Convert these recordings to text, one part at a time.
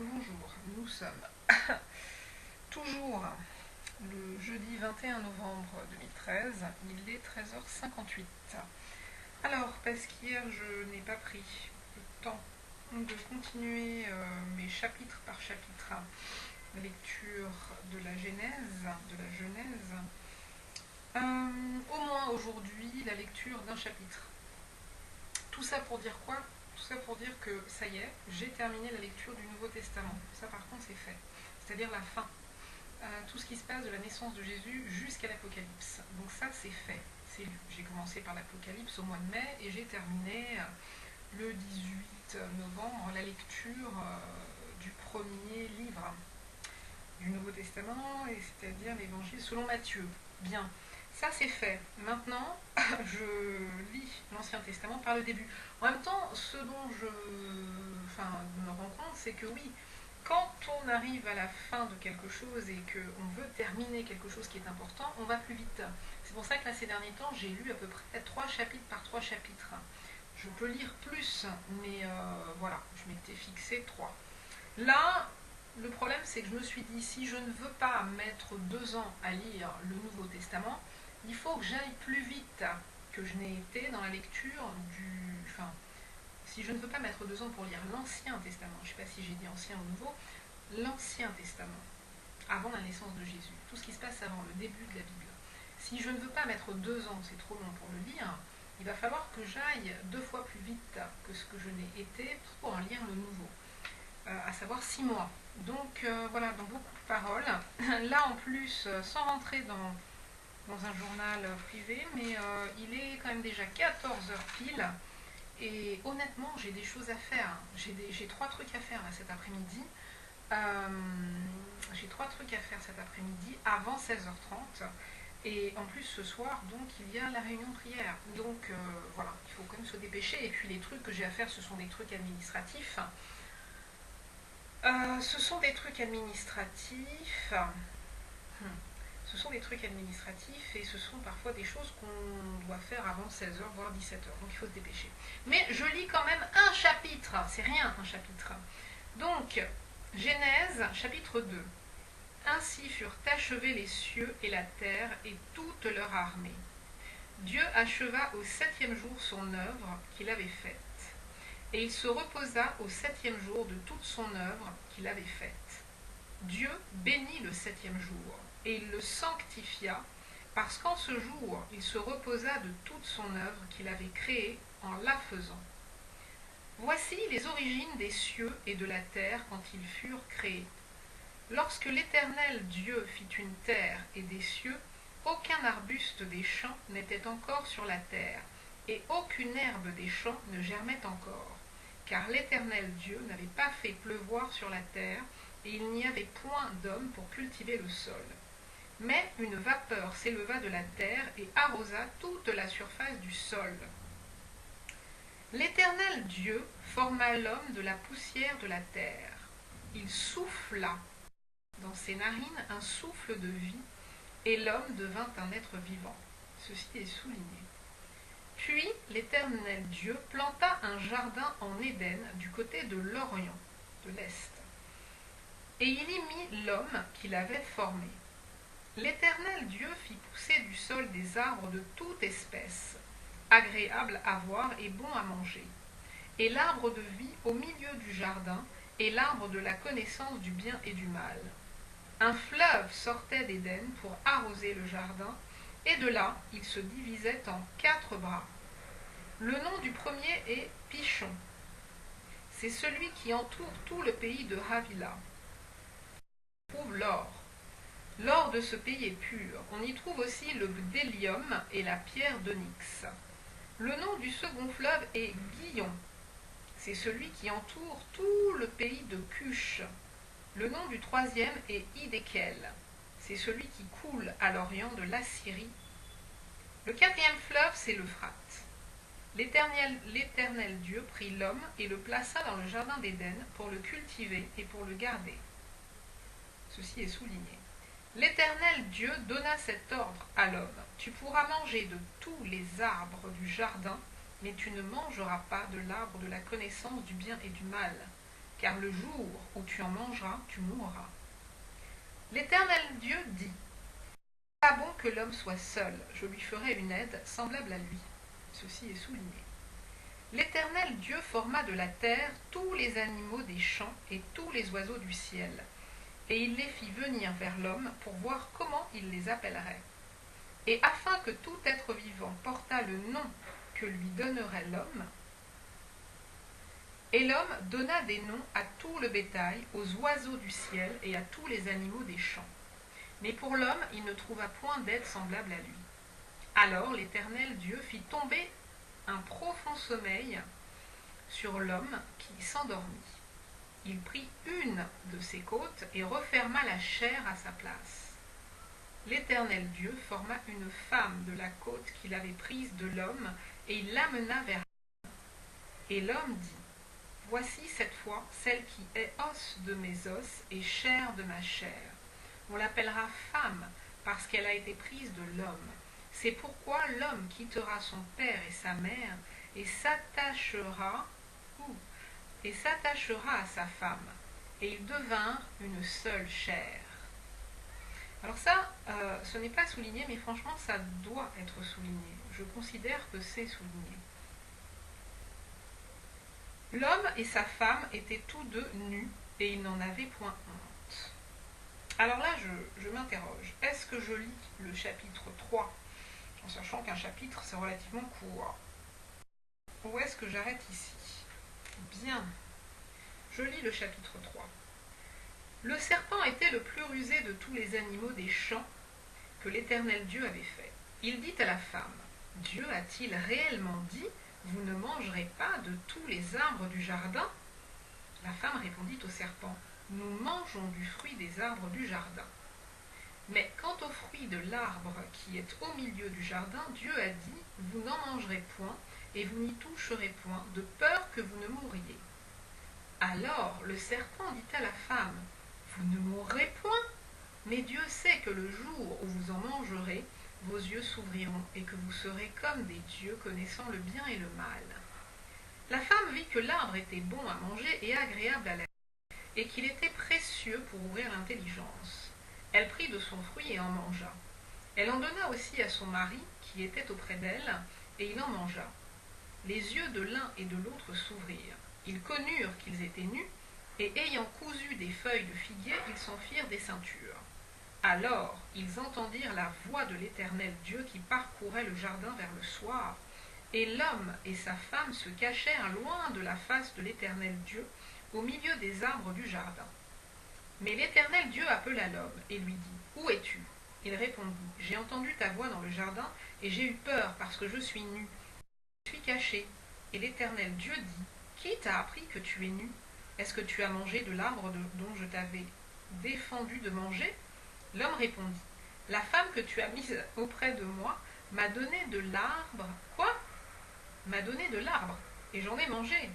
Bonjour, nous sommes toujours le jeudi 21 novembre 2013, il est 13h58. Alors, parce qu'hier je n'ai pas pris le temps de continuer mes chapitre par chapitre, la lecture de la Genèse, au moins aujourd'hui la lecture d'un chapitre. Tout ça pour dire quoi? Tout ça pour dire que ça y est, j'ai terminé la lecture du Nouveau Testament. Ça par contre c'est fait, c'est-à-dire la fin. Tout ce qui se passe de la naissance de Jésus jusqu'à l'Apocalypse. Donc ça c'est fait, c'est lu. J'ai commencé par l'Apocalypse au mois de mai et j'ai terminé le 18 novembre la lecture du premier livre du Nouveau Testament, et c'est-à-dire l'Évangile selon Matthieu. Bien, ça c'est fait. Maintenant, je lis l'Ancien Testament par le début. En même temps, ce dont je me rends compte, c'est que oui, quand on arrive à la fin de quelque chose et qu'on veut terminer quelque chose qui est important, on va plus vite. C'est pour ça que là, ces derniers temps, j'ai lu à peu près 3 chapitres par 3 chapitres. Je peux lire plus, mais voilà, je m'étais fixé 3. Là, le problème, c'est que je me suis dit, si je ne veux pas mettre 2 ans à lire le Nouveau Testament, il faut que j'aille plus vite que je n'ai été dans la lecture du... Enfin, si je ne veux pas mettre 2 ans pour lire l'Ancien Testament, je ne sais pas si j'ai dit Ancien ou Nouveau, l'Ancien Testament, avant la naissance de Jésus, tout ce qui se passe avant le début de la Bible. Si je ne veux pas mettre 2 ans, c'est trop long pour le lire, il va falloir que j'aille 2 fois plus vite que ce que je n'ai été pour en lire le Nouveau. À savoir 6 mois. Donc voilà, dans beaucoup de paroles. Là en plus, sans rentrer dans un journal privé, mais il est quand même déjà 14 heures pile. Et honnêtement, j'ai des choses à faire. J'ai 3 trucs à faire là, cet après-midi. J'ai 3 trucs à faire cet après-midi avant 16h30. Et en plus, ce soir, donc, il y a la réunion prière. Donc voilà, il faut quand même se dépêcher. Et puis les trucs que j'ai à faire, ce sont des trucs administratifs. Ce sont des trucs administratifs. Ce sont des trucs administratifs et ce sont parfois des choses qu'on doit faire avant 16h, voire 17h. Donc il faut se dépêcher. Mais je lis quand même un chapitre. C'est rien, un chapitre. Donc, Genèse, chapitre 2. Ainsi furent achevés les cieux et la terre et toute leur armée. Dieu acheva au 7e jour son œuvre qu'il avait faite. Et il se reposa au 7e jour de toute son œuvre qu'il avait faite. Dieu bénit le 7e jour, et il le sanctifia, parce qu'en ce jour il se reposa de toute son œuvre qu'il avait créée en la faisant. Voici les origines des cieux et de la terre quand ils furent créés. Lorsque l'Éternel Dieu fit une terre et des cieux, aucun arbuste des champs n'était encore sur la terre, et aucune herbe des champs ne germait encore, car l'Éternel Dieu n'avait pas fait pleuvoir sur la terre, et il n'y avait point d'homme pour cultiver le sol. Mais une vapeur s'éleva de la terre et arrosa toute la surface du sol. L'Éternel Dieu forma l'homme de la poussière de la terre. Il souffla dans ses narines un souffle de vie, et l'homme devint un être vivant. Ceci est souligné. Puis l'Éternel Dieu planta un jardin en Éden du côté de l'Orient, de l'Est. Et il y mit l'homme qu'il avait formé. L'Éternel Dieu fit pousser du sol des arbres de toute espèce, agréables à voir et bons à manger, et l'arbre de vie au milieu du jardin, et l'arbre de la connaissance du bien et du mal. Un fleuve sortait d'Éden pour arroser le jardin, et de là il se divisait en 4 bras. Le nom du premier est Pichon. C'est celui qui entoure tout le pays de Havila. On y trouve l'or. L'or de ce pays est pur. On y trouve aussi le bdellium et la pierre d'onyx. Le nom du second fleuve est Guillon. C'est celui qui entoure tout le pays de Cush. Le nom du troisième est Hidékel. C'est celui qui coule à l'orient de l'Assyrie. Le 4e fleuve, c'est l'Euphrate. L'Éternel Dieu prit l'homme et le plaça dans le jardin d'Éden pour le cultiver et pour le garder. Ceci est souligné. L'Éternel Dieu donna cet ordre à l'homme. Tu pourras manger de tous les arbres du jardin, mais tu ne mangeras pas de l'arbre de la connaissance du bien et du mal. car le jour où tu en mangeras, tu mourras. L'Éternel Dieu dit, pas bon que l'homme soit seul, je lui ferai une aide semblable à lui. Ceci est souligné. L'Éternel Dieu forma de la terre tous les animaux des champs et tous les oiseaux du ciel, et il les fit venir vers l'homme pour voir comment il les appellerait. Et afin que tout être vivant portât le nom que lui donnerait l'homme, et l'homme donna des noms à tout le bétail, aux oiseaux du ciel et à tous les animaux des champs. Mais pour l'homme, il ne trouva point d'aide semblable à lui. Alors l'Éternel Dieu fit tomber un profond sommeil sur l'homme qui s'endormit. Il prit une de ses côtes et referma la chair à sa place. L'Éternel Dieu forma une femme de la côte qu'il avait prise de l'homme et il l'amena vers l'homme. Et l'homme dit, voici cette fois celle qui est os de mes os et chair de ma chair. On l'appellera femme parce qu'elle a été prise de l'homme. C'est pourquoi l'homme quittera son père et sa mère et s'attachera à sa femme. Et ils devinrent une seule chair. Alors ça, ce n'est pas souligné, mais franchement, ça doit être souligné. Je considère que c'est souligné. L'homme et sa femme étaient tous deux nus et ils n'en avaient point honte. Alors là, je m'interroge. Est-ce que je lis le chapitre 3, en sachant qu'un chapitre, c'est relativement court? Ou est-ce que j'arrête ici? Bien. Je lis le chapitre 3. Le serpent était le plus rusé de tous les animaux des champs que l'Éternel Dieu avait fait. Il dit à la femme, Dieu a-t-il réellement dit, vous ne mangerez pas de tous les arbres du jardin? La femme répondit au serpent, nous mangeons du fruit des arbres du jardin. Mais quant au fruit de l'arbre qui est au milieu du jardin, Dieu a dit, vous n'en mangerez point, et vous n'y toucherez point, de peur que vous ne mouriez. Alors le serpent dit à la femme, vous ne mourrez point, mais Dieu sait que le jour où vous en mangerez, vos yeux s'ouvriront, et que vous serez comme des dieux connaissant le bien et le mal. La femme vit que l'arbre était bon à manger et agréable à la vue, et qu'il était précieux pour ouvrir l'intelligence. Elle prit de son fruit et en mangea. Elle en donna aussi à son mari, qui était auprès d'elle, et il en mangea. Les yeux de l'un et de l'autre s'ouvrirent. Ils connurent qu'ils étaient nus, et ayant cousu des feuilles de figuier, ils s'en firent des ceintures. Alors ils entendirent la voix de l'Éternel Dieu qui parcourait le jardin vers le soir, et l'homme et sa femme se cachèrent loin de la face de l'Éternel Dieu, au milieu des arbres du jardin. Mais l'Éternel Dieu appela l'homme et lui dit, où es-tu? Il répondit, j'ai entendu ta voix dans le jardin, et j'ai eu peur parce que je suis nu. Je suis caché. Et l'Éternel Dieu dit, qui t'a appris que tu es nu? Est-ce que tu as mangé de l'arbre dont je t'avais défendu de manger? L'homme répondit, la femme que tu as mise auprès de moi m'a donné de l'arbre. Quoi? M'a donné de l'arbre, et j'en ai mangé.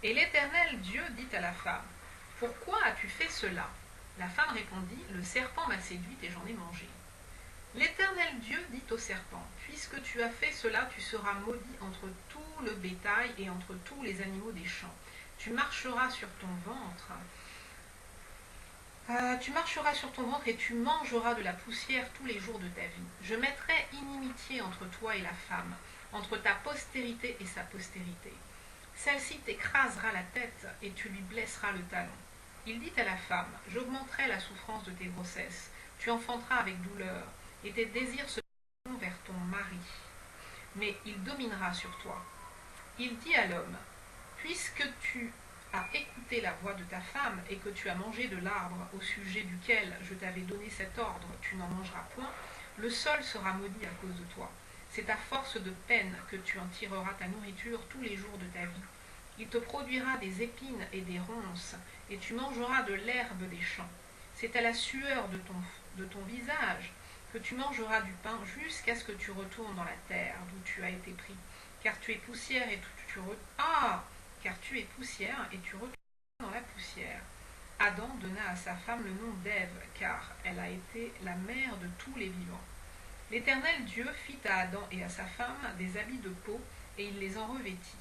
Et l'Éternel Dieu dit à la femme, pourquoi as-tu fait cela? La femme répondit, le serpent m'a séduite et j'en ai mangé. L'Éternel Dieu dit au serpent, puisque tu as fait cela, tu seras maudit entre tout le bétail et entre tous les animaux des champs. Tu marcheras sur ton ventre. Et tu mangeras de la poussière tous les jours de ta vie. Je mettrai inimitié entre toi et la femme, entre ta postérité et sa postérité. Celle-ci t'écrasera la tête et tu lui blesseras le talon. Il dit à la femme, j'augmenterai la souffrance de tes grossesses, tu enfanteras avec douleur, et tes désirs se tourneront vers ton mari, mais il dominera sur toi. Il dit à l'homme, puisque tu as écouté la voix de ta femme et que tu as mangé de l'arbre au sujet duquel je t'avais donné cet ordre, tu n'en mangeras point, le sol sera maudit à cause de toi. C'est à force de peine que tu en tireras ta nourriture tous les jours de ta vie. Il te produira des épines et des ronces, et tu mangeras de l'herbe des champs. C'est à la sueur de ton visage que tu mangeras du pain jusqu'à ce que tu retournes dans la terre d'où tu as été pris. Car tu es poussière et tu es poussière et tu retournes dans la poussière. Adam donna à sa femme le nom d'Ève, car elle a été la mère de tous les vivants. L'Éternel Dieu fit à Adam et à sa femme des habits de peau, et il les en revêtit.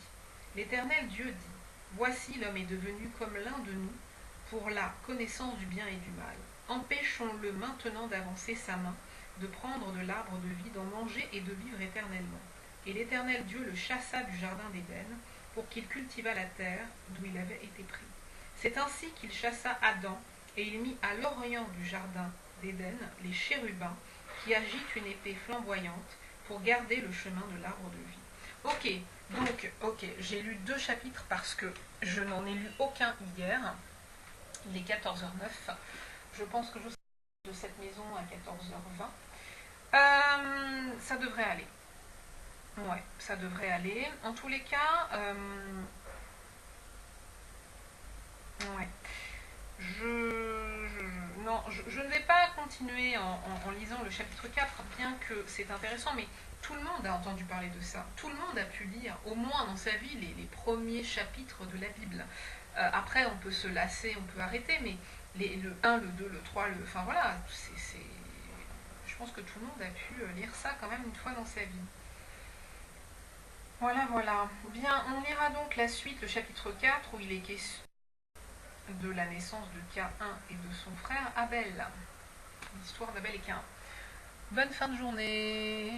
L'Éternel Dieu dit, Voici l'homme est devenu comme l'un de nous pour la connaissance du bien et du mal. Empêchons-le maintenant d'avancer sa main, de prendre de l'arbre de vie, d'en manger et de vivre éternellement. Et l'Éternel Dieu le chassa du jardin d'Éden pour qu'il cultivât la terre d'où il avait été pris. C'est ainsi qu'il chassa Adam et il mit à l'orient du jardin d'Éden les chérubins qui agitent une épée flamboyante pour garder le chemin de l'arbre de vie. Ok, j'ai lu 2 chapitres parce que je n'en ai lu aucun hier. Il est 14h09. Je pense que je serai de cette maison à 14h20. Ça devrait aller. Ouais, ça devrait aller. En tous les cas, ouais. Je ne vais pas continuer en lisant le chapitre 4, bien que c'est intéressant, mais tout le monde a entendu parler de ça. Tout le monde a pu lire, au moins dans sa vie, les premiers chapitres de la Bible. Après, on peut se lasser, on peut arrêter, mais le 1, le 2, le 3, enfin voilà, je pense que tout le monde a pu lire ça quand même une fois dans sa vie. Voilà. Bien, on lira donc la suite, le chapitre 4, où il est question de la naissance de Caïn et de son frère Abel. L'histoire d'Abel et Caïn. Bonne fin de journée.